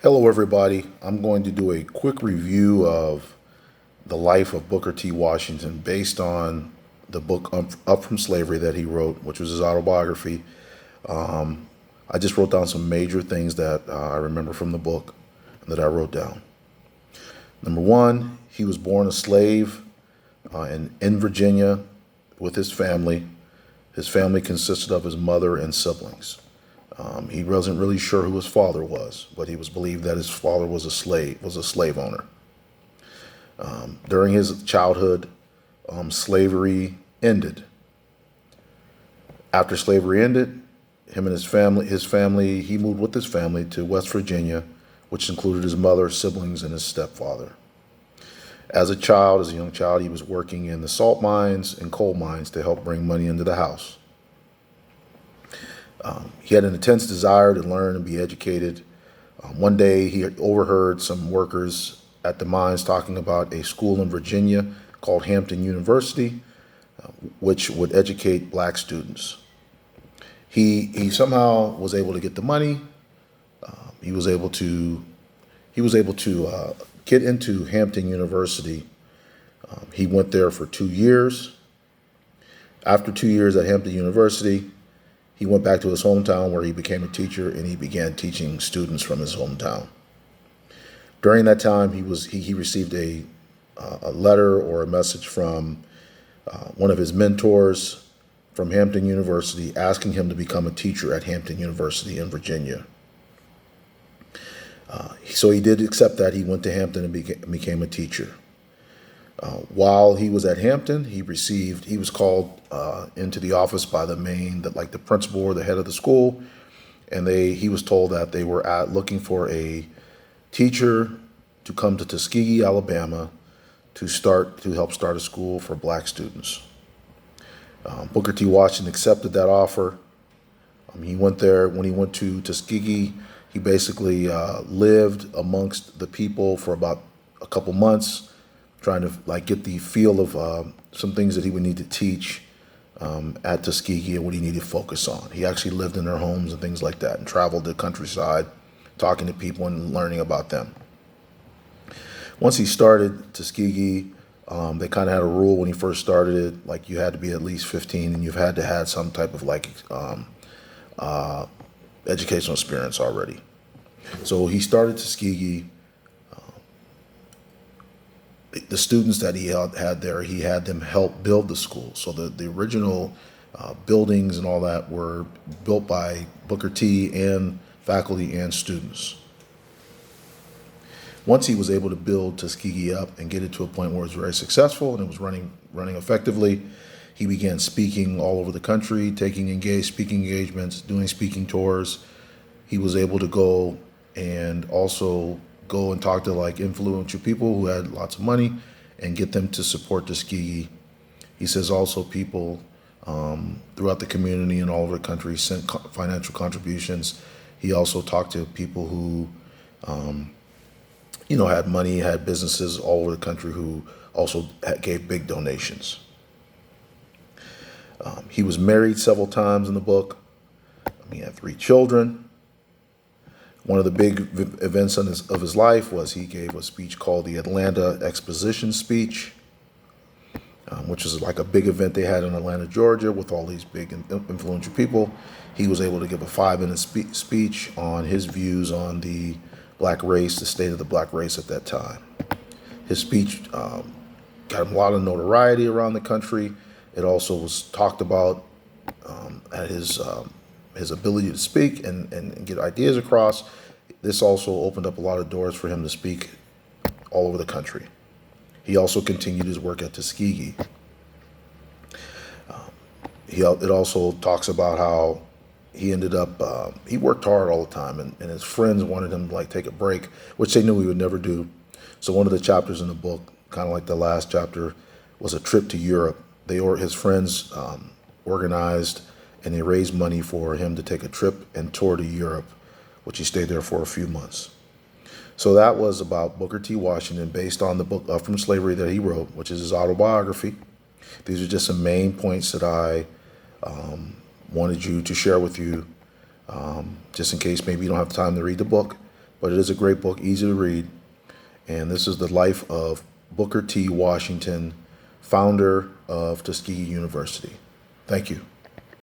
Hello, everybody. I'm going to do a quick review of the life of Booker T. Washington based on the book Up From Slavery that he wrote, which was his autobiography. I just wrote down some major things that I remember from the book that I wrote down. Number one, he was born a slave in Virginia with his family. His family consisted of his mother and siblings. He wasn't really sure who his father was, but he was believed that his father was a slave owner. During his childhood, slavery ended. After slavery ended, him and his family, he moved with his family to West Virginia, which included his mother, siblings, and his stepfather. As a young child, he was working in the salt mines and coal mines to help bring money into the house. He had an intense desire to learn and be educated. One day, he overheard some workers at the mines talking about a school in Virginia called Hampton University, which would educate black students. He somehow was able to get the money. He was able to get into Hampton University. He went there for 2 years. After 2 years at Hampton University, he went back to his hometown where he became a teacher, and he began teaching students from his hometown. During that time, he received a letter or a message from one of his mentors from Hampton University asking him to become a teacher at Hampton University in Virginia. So he did accept that. He went to Hampton and became a teacher. While he was at Hampton, he was called into the office by the principal or the head of the school, and he was told that they were looking for a teacher to come to Tuskegee, Alabama, to help start a school for black students. Booker T. Washington accepted that offer. He went there. When he went to Tuskegee, he basically lived amongst the people for about a couple months, trying to get the feel of some things that he would need to teach at Tuskegee and what he needed to focus on. He actually lived in their homes and things like that and traveled the countryside, talking to people and learning about them. Once he started Tuskegee, they kind of had a rule when he first started it, like you had to be at least 15 and you've had to have some type of educational experience already. So he started Tuskegee. The students that he had there, he had them help build the school. So the original buildings and all that were built by Booker T and faculty and students. Once he was able to build Tuskegee up and get it to a point where it was very successful and it was running effectively, he began speaking all over the country, taking speaking engagements, doing speaking tours. He was able to go and talk to influential people who had lots of money and get them to support Tuskegee. He says also people throughout the community and all over the country sent financial contributions. He also talked to people who had money, had businesses all over the country who also gave big donations. He was married several times in the book. He had 3 children. One of the big events of his life was he gave a speech called the Atlanta Exposition speech, which was like a big event they had in Atlanta, Georgia, with all these big and influential people. He was able to give a 5-minute speech on his views on the black race, the state of the black race at that time. His speech got him a lot of notoriety around the country. It also was talked about at his ability to speak and get ideas across. This also opened up a lot of doors for him to speak all over the country. He also continued his work at Tuskegee. It also talks about how he ended up, he worked hard all the time, and his friends wanted him to take a break, which they knew he would never do. So one of the chapters in the book, kind of like the last chapter, was a trip to Europe. His friends organized and they raised money for him to take a trip and tour to Europe, which he stayed there for a few months. So that was about Booker T. Washington based on the book Up From Slavery that he wrote, which is his autobiography. These are just some main points that I wanted you to share with you, just in case maybe you don't have time to read the book. but it is a great book, easy to read. And this is the life of Booker T. Washington, founder of Tuskegee University. Thank you.